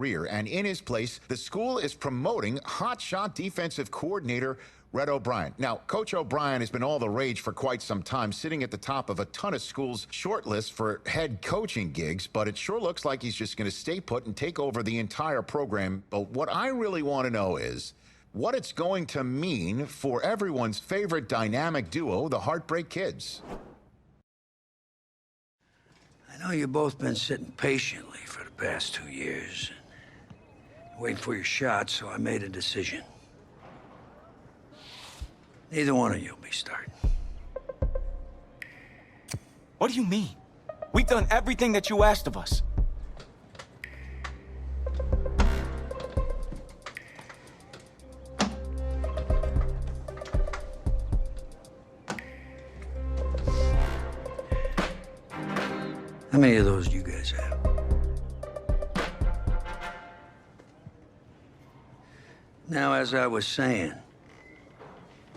career. And in his place, the school is promoting hotshot defensive coordinator Red O'Brien. Now, Coach O'Brien has been all the rage for quite some time, sitting at the top of a ton of schools' shortlists for head coaching gigs, but it sure looks like he's just going to stay put and take over the entire program. But what I really want to know is what it's going to mean for everyone's favorite dynamic duo, the Heartbreak Kids. I know you've both been sitting patiently for the past 2 years, waiting for your shot, so I made a decision. Neither one of you will be starting. What do you mean? We've done everything that you asked of us. How many of those do you guys have? Now, as I was saying,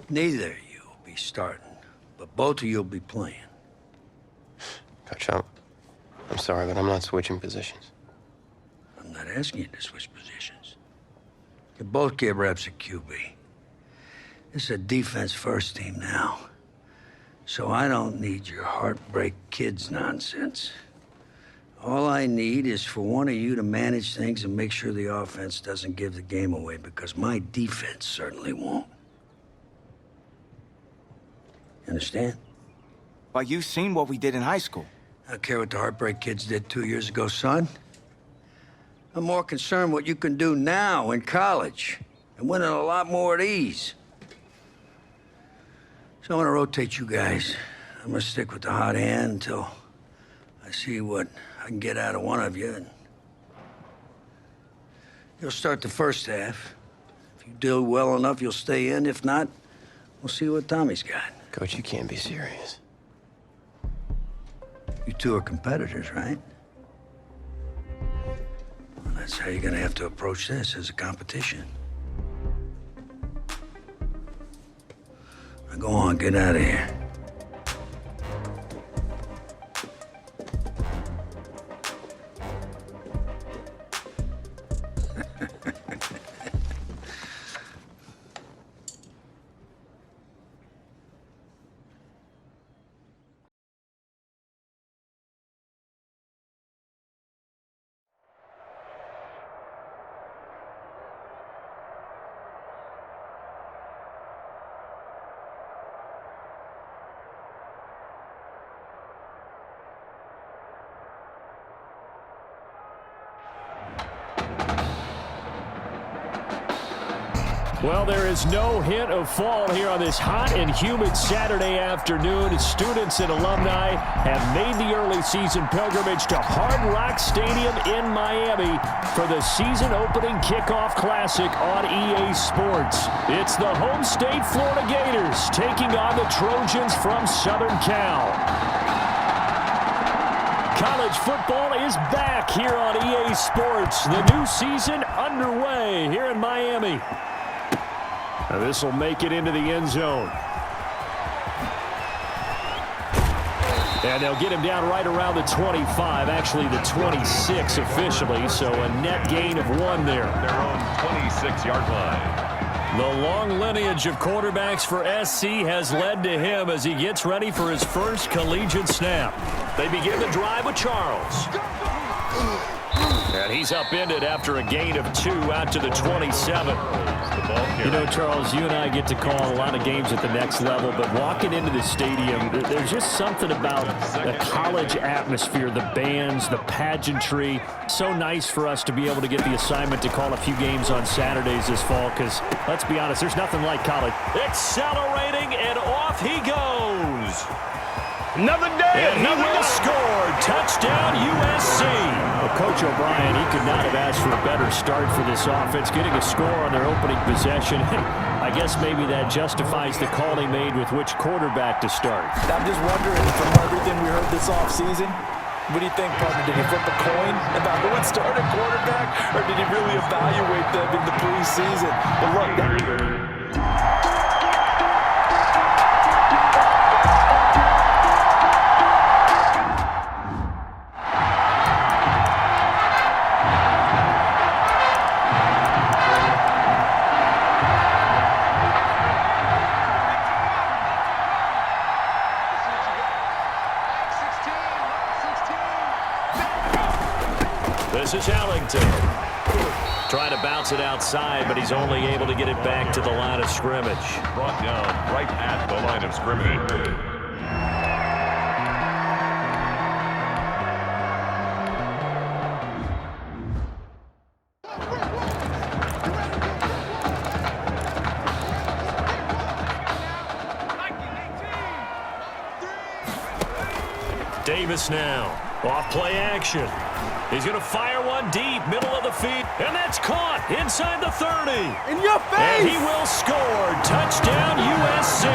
neither of you will be starting, but both of you will be playing. Coach, I'm sorry, but I'm not switching positions. I'm not asking you to switch positions. You both get reps at QB. This is a defense-first team now, so I don't need your Heartbreak Kids nonsense. All I need is for one of you to manage things and make sure the offense doesn't give the game away, because my defense certainly won't. Understand? Well, you've seen what we did in high school. I don't care what the Heartbreak Kids did 2 years ago, son. I'm more concerned what you can do now in college and winning a lot more at ease. So I'm gonna rotate you guys. I'm gonna stick with the hot hand until I see what I can get out of one of you. And you'll start the first half. If you do well enough, you'll stay in. If not, we'll see what Tommy's got. Coach, you can't be serious. You two are competitors, right? Well, that's how you're gonna have to approach this, as a competition. Now go on, get out of here. Well, there is no hint of fall here on this hot and humid Saturday afternoon. Students and alumni have made the early season pilgrimage to Hard Rock Stadium in Miami for the season-opening kickoff classic on EA Sports. It's the home state Florida Gators taking on the Trojans from Southern Cal. College football is back here on EA Sports. The new season underway here in Miami. This will make it into the end zone. And they'll get him down right around the 25, actually the 26 officially, so a net gain of 1 there. Their own 26-yard line. The long lineage of quarterbacks for SC has led to him as he gets ready for his first collegiate snap. They begin the drive with Charles. And he's upended after a gain of 2 out to the 27. You know, Charles, you and I get to call a lot of games at the next level, but walking into the stadium, there's just something about the college atmosphere, the bands, the pageantry. So nice for us to be able to get the assignment to call a few games on Saturdays this fall, because let's be honest, there's nothing like college. Accelerating, and off he goes. Another day, and he will score. Touchdown, USC. Well, Coach O'Brien, he could not have asked for a better start for this offense, getting a score on their opening possession. I guess maybe that justifies the call he made with which quarterback to start. I'm just wondering, from everything we heard this offseason, what do you think, partner? Did he flip a coin about who would start at quarterback, or did he really evaluate them in the preseason? But look, Trying to bounce it outside, but he's only able to get it back to the line of scrimmage. Brought down right at the line of scrimmage. Davis now. Off play action. He's going to fire one deep, middle of the field, and that's caught inside the 30. In your face! And he will score. Touchdown, USC.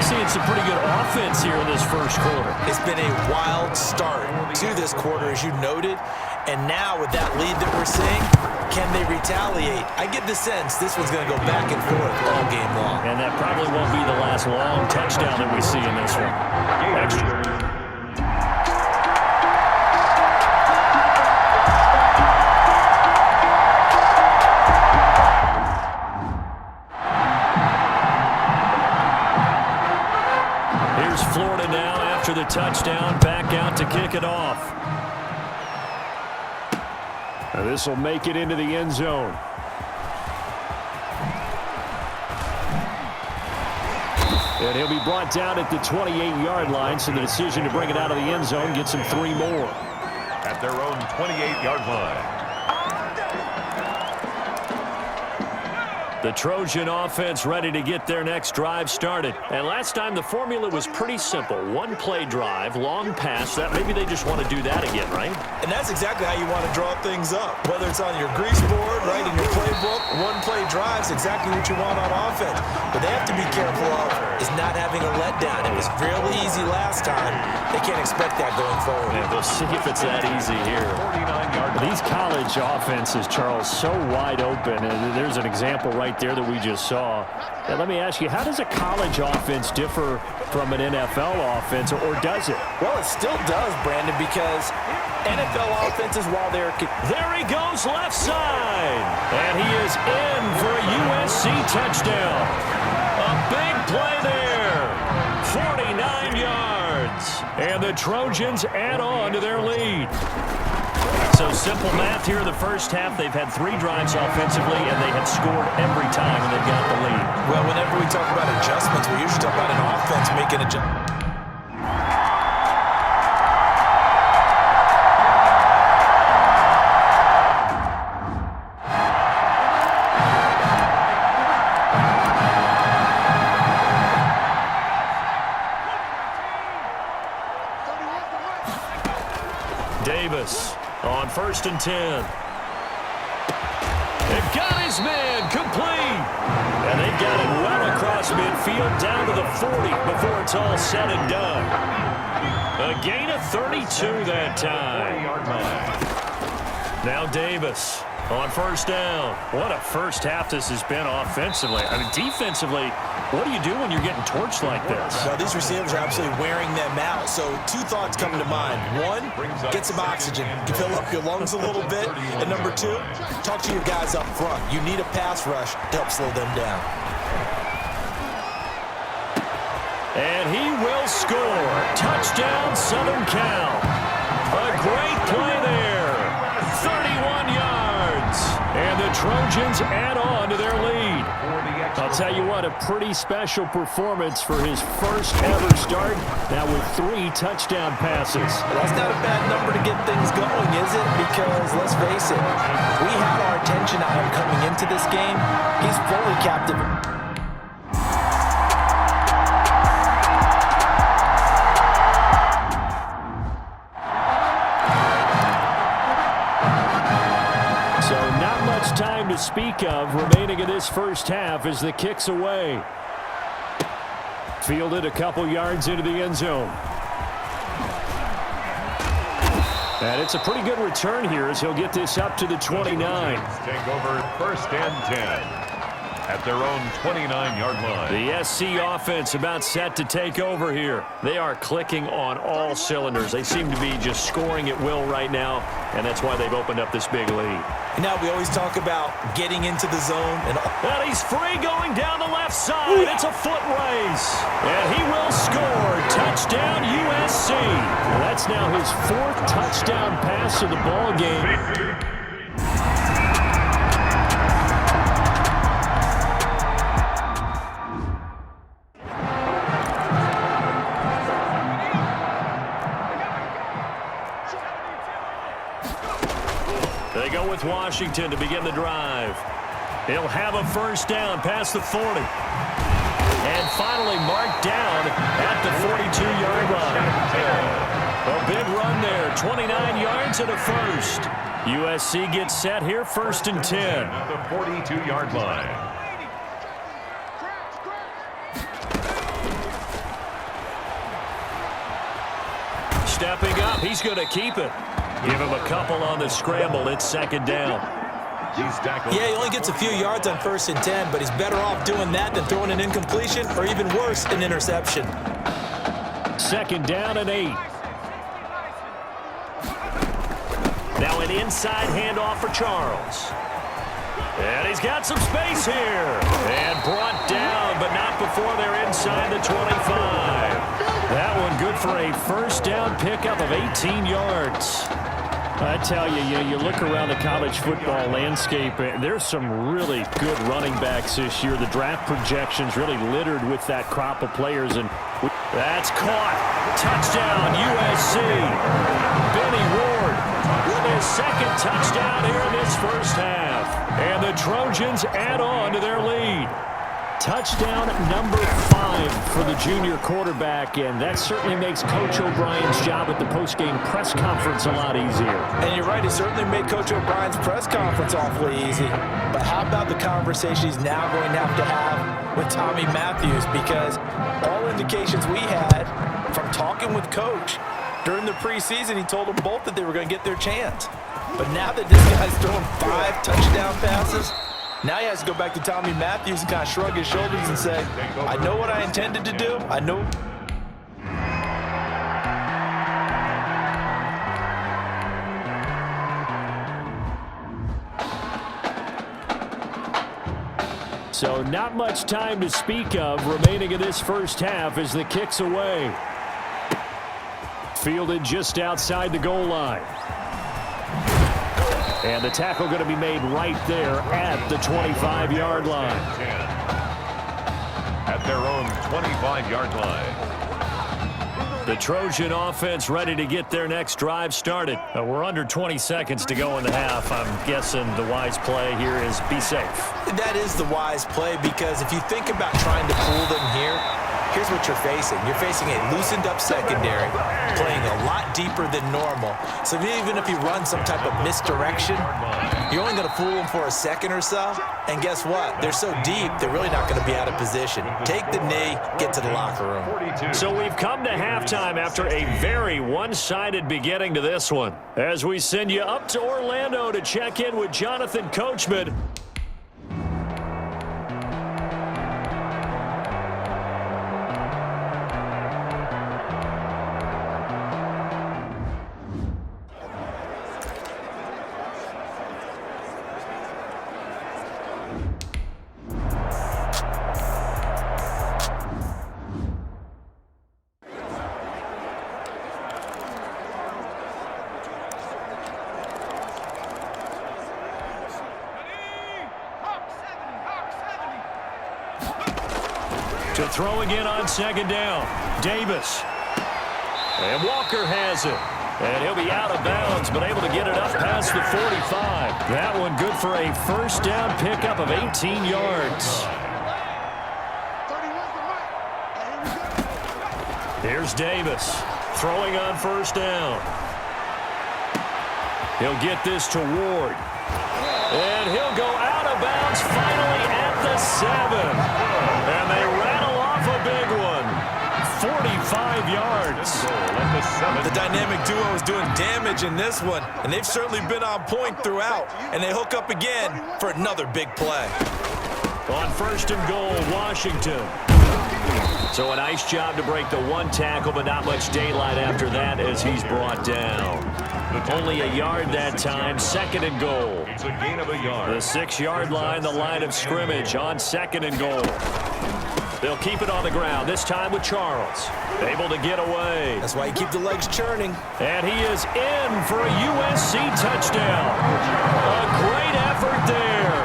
Seeing some pretty good offense here in this first quarter. It's been a wild start to this quarter, as you noted. And now with that lead that we're seeing, can they retaliate? I get the sense this one's going to go back and forth all game long. And that probably won't be the last long touchdown that we see in this one. Extra. Florida now after the touchdown, back out to kick it off. Now this will make it into the end zone. And he'll be brought down at the 28-yard line, so the decision to bring it out of the end zone gets him 3 more. At their own 28-yard line. The Trojan offense ready to get their next drive started. And last time the formula was pretty simple. One play drive, long pass. That maybe they just want to do that again, right? And that's exactly how you want to draw things up. Whether it's on your grease board, right, in your playbook, one play drive is exactly what you want on offense. But they have to be careful of is not having a letdown. It was fairly easy last time. They can't expect that going forward. Yeah, we'll see if it's that easy here. These college offenses, Charles, so wide open. And there's an example right there that we just saw. Now, let me ask you, how does a college offense differ from an NFL offense, or does it? Well, it still does, Brandon, because NFL offenses, while they're... There he goes, left side. And he is in for a USC touchdown. A big play there. 49 yards. And the Trojans add on to their lead. So simple math here in the first half. They've had 3 drives offensively, and they have scored every time when they've got the lead. Well, whenever we talk about adjustments, we usually talk about an offense making adjustments. Davis on 1st and 10. They've got his man complete. And they've got it well across midfield down to the 40 before it's all said and done. A gain of 32 that time. Now Davis on 1st down. What a first half this has been offensively. I mean, defensively, what do you do when you're getting torched like this? Well, these receivers are absolutely wearing them out. So 2 thoughts come to mind. 1, get some oxygen. You fill up your lungs a little bit. And number 2, talk to your guys up front. You need a pass rush to help slow them down. And he will score. Touchdown, Southern Cal. A great play there. 31 yards. And the Trojans add on to their lead. I'll tell you what, a pretty special performance for his first ever start. Now with 3 touchdown passes. Well, that's not a bad number to get things going, is it? Because, let's face it, we had our attention on him coming into this game. He's fully captivated. Time to speak of remaining in this first half as the kick's away. Fielded a couple yards into the end zone. And it's a pretty good return here as he'll get this up to the 29. Take over 1st and 10. at their own 29-yard line. The SC offense about set to take over here. They are clicking on all cylinders. They seem to be just scoring at will right now, and that's why they've opened up this big lead. And now we always talk about getting into the zone. And he's free going down the left side. It's a foot race. And he will score. Touchdown USC. That's now his 4th touchdown pass of the ball game. They go with Washington to begin the drive. He'll have a first down past the 40. And finally marked down at the 42-yard line. A big run there, 29 yards and a first. USC gets set here, 1st and 10. At the 42-yard line. Stepping up, he's going to keep it. Give him a couple on the scramble. It's 2nd down. Yeah, he only gets a few yards on 1st and 10, but he's better off doing that than throwing an incompletion or even worse, an interception. 2nd down and 8. Now an inside handoff for Charles. And he's got some space here. And brought down, but not before they're inside the 25. That one good for a first down pickup of 18 yards. I tell you, you look around the college football landscape, there's some really good running backs this year. The draft projections really littered with that crop of players. And that's caught. Touchdown, USC. Benny Ward with his 2nd touchdown here in this first half. And the Trojans add on to their lead. Touchdown number 5 for the junior quarterback, and that certainly makes Coach O'Brien's job at the postgame press conference a lot easier. And you're right, it certainly made Coach O'Brien's press conference awfully easy. But how about the conversation he's now going to have with Tommy Matthews? Because all indications we had from talking with Coach during the preseason, he told them both that they were going to get their chance. But now that this guy's throwing 5 touchdown passes, now he has to go back to Tommy Matthews and kind of shrug his shoulders and say, I know what I intended to do. I know. So not much time to speak of remaining in this first half as the kick's away. Fielded just outside the goal line. And the tackle going to be made right there at the 25-yard line. At their own 25-yard line. The Trojan offense ready to get their next drive started. We're under 20 seconds to go in the half. I'm guessing the wise play here is be safe. That is the wise play, because if you think about trying to pull them here, here's what you're facing. You're facing a loosened-up secondary, playing a lot deeper than normal. So even if you run some type of misdirection, you're only going to fool them for a second or so. And guess what? They're so deep, they're really not going to be out of position. Take the knee, get to the locker room. So we've come to halftime after a very one-sided beginning to this one. As we send you up to Orlando to check in with Jonathan Coachman. To throw again on 2nd down. Davis. And Walker has it. And he'll be out of bounds, but able to get it up past the 45. That one good for a first down pickup of 18 yards. Here's Davis throwing on first down. He'll get this to Ward. And he'll go out of bounds finally at the 7. And they rattle off a big one. 45 yards. The dynamic duo is doing damage in this one, and they've certainly been on point throughout. And they hook up again for another big play. On 1st and goal, Washington. So a nice job to break the one tackle, but not much daylight after that as he's brought down. Only a yard that time, 2nd and goal. It's a gain of a yard. The 6-yard line, the line of scrimmage on 2nd and goal. They'll keep it on the ground, this time with Charles. Able to get away. That's why you keep the legs churning. And he is in for a USC touchdown. A great effort there.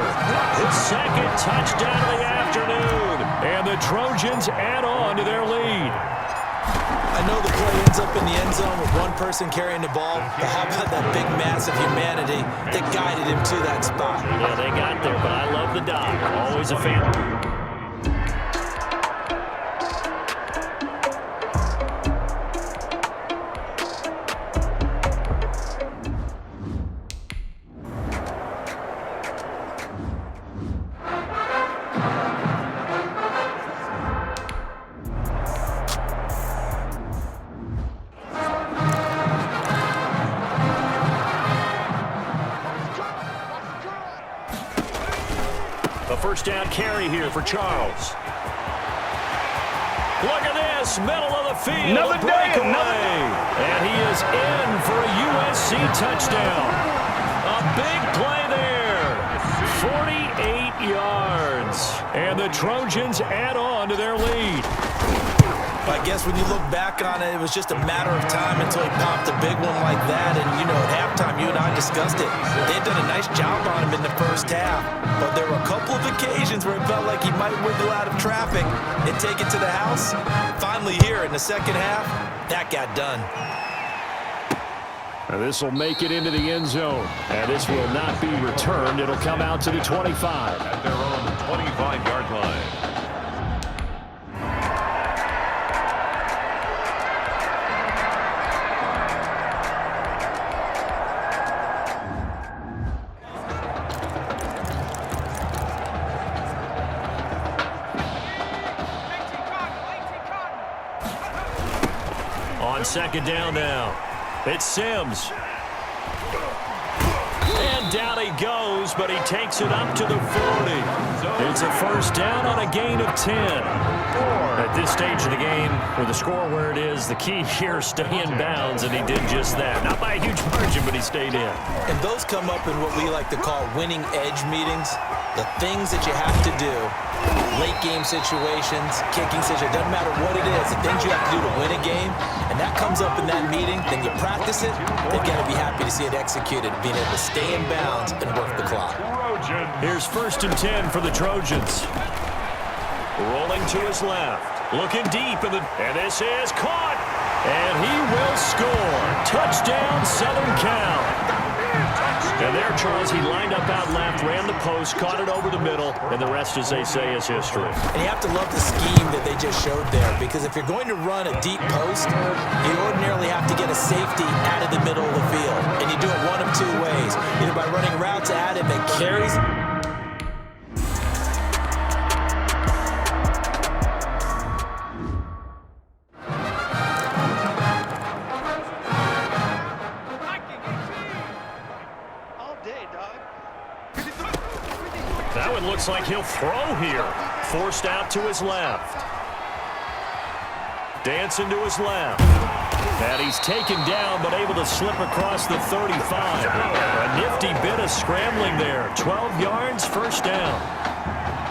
His 2nd touchdown of the afternoon. And the Trojans add on to their lead. I know the play ends up in the end zone with one person carrying the ball, but how about that big mass of humanity that guided him to that spot? Yeah, they got there, but I love the dive. Always a fan. A first down carry here for Charles. Look at this, middle of the field, Another breakaway. And he is in for a USC touchdown. A big play there. 48 yards. And the Trojans add on to their lead. I guess when you look back on it, it was just a matter of time until he popped a big one like that. And, you know, at halftime, you and I discussed it. They had done a nice job on him in the first half. But there were a couple of occasions where it felt like he might wiggle out of traffic and take it to the house. Finally here in the second half, that got done. And this will make it into the end zone. And this will not be returned. It'll come out to the 25. At their own 25-yard line. On 2nd down now, it's Sims. And down he goes, but he takes it up to the 40. It's a first down on a gain of 10. At this stage of the game, with the score where it is, the key here, stay in bounds, and he did just that. Not by a huge margin, but he stayed in. And those come up in what we like to call winning edge meetings. The things that you have to do, late game situations, kicking situations, doesn't matter what it is, the things you have to do to win a game, and that comes up in that meeting, then you practice it, they've got to be happy to see it executed, being able to stay in bounds and work the clock. Here's 1st and 10 for the Trojans. Rolling to his left, looking deep, and this is caught, and he will score. Touchdown, Southern Cal. And there, Charles, he lined up out left, ran the post, caught it over the middle, and the rest, as they say, is history. And you have to love the scheme that they just showed there, because if you're going to run a deep post, you ordinarily have to get a safety out of the middle of the field. And you do it one of two ways, either by running routes at him that carries. That one looks like he'll throw here. Forced out to his left. Dancing to his left. And he's taken down, but able to slip across the 35. A nifty bit of scrambling there. 12 yards, first down.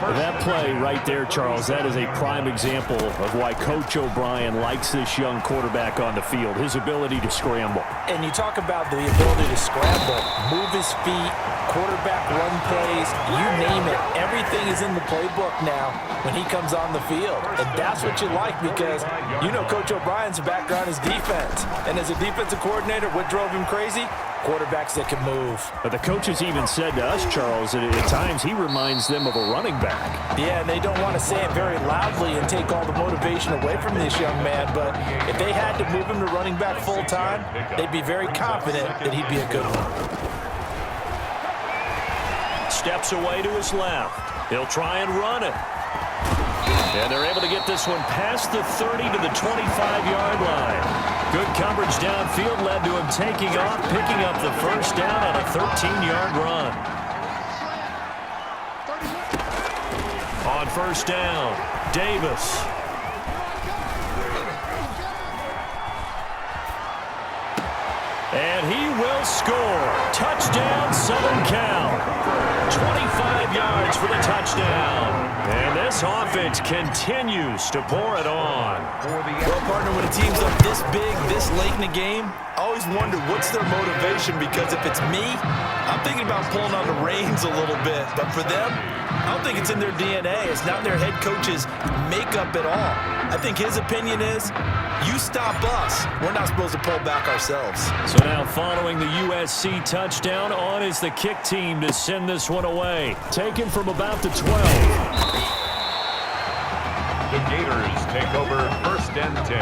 That play right there, Charles, that is a prime example of why Coach O'Brien likes this young quarterback on the field, his ability to scramble. And you talk about the ability to scramble, move his feet, quarterback run plays, you name it. Everything is in the playbook now when he comes on the field. And that's what you like, because you know Coach O'Brien's background is defense. And as a defensive coordinator, what drove him crazy? Quarterbacks that can move. But the coaches even said to us, Charles, that at times he reminds them of a running back. Yeah, and they don't want to say it very loudly and take all the motivation away from this young man, but if they had to move him to running back full time, they'd be very confident that he'd be a good one. Steps away to his left. He'll try and run it. And they're able to get this one past the 30 to the 25-yard line. Good coverage downfield led to him taking off, picking up the first down on a 13-yard run. On first down, Davis. And he will score. Touchdown, Southern Cal. 25 yards for the touchdown. And this offense continues to pour it on. Well, partner, when a team's up this big, this late in the game, I always wonder what's their motivation, because if it's me, I'm thinking about pulling on the reins a little bit. But for them, I don't think it's in their DNA. It's not in their head coach's makeup at all. I think his opinion is, you stop us, we're not supposed to pull back ourselves. So now following the USC touchdown, on is the kick team to send this one away. Taken from about the 12. The Gators take over 1st and 10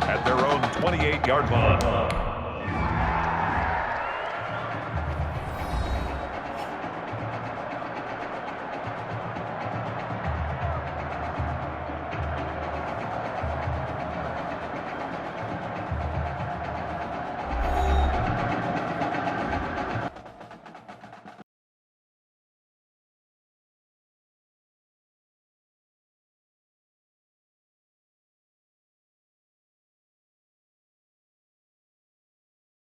at their own 28-yard line.